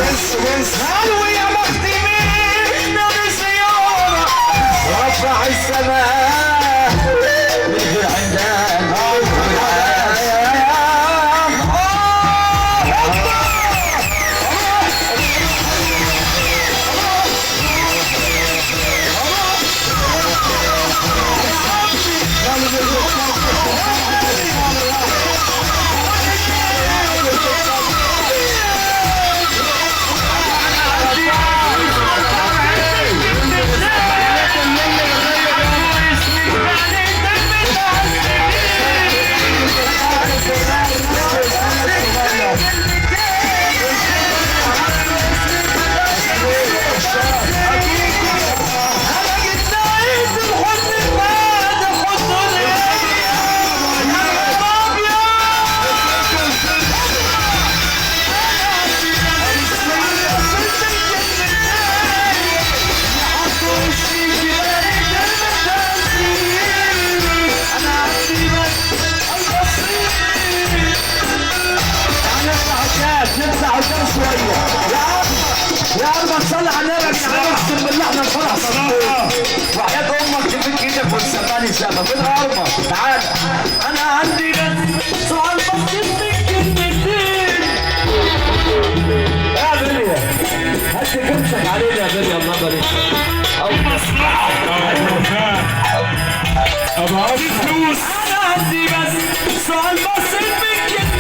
بس قالوا يا بختي منا بسيارة رفع السماء من غير عندنا صلي على النبي اقسم بالله احنا الفرح صراحه وحياة امك تفك ايدك وتسمعني سما فين الارمه تعالى انا عندي بس سؤال بسيط من كلمتين يا بليا هات كرشك علينا يا بليا الله يبارك او مصلحه ابو عادي فلوس انا عندي بس سؤال بسيط من كلمتين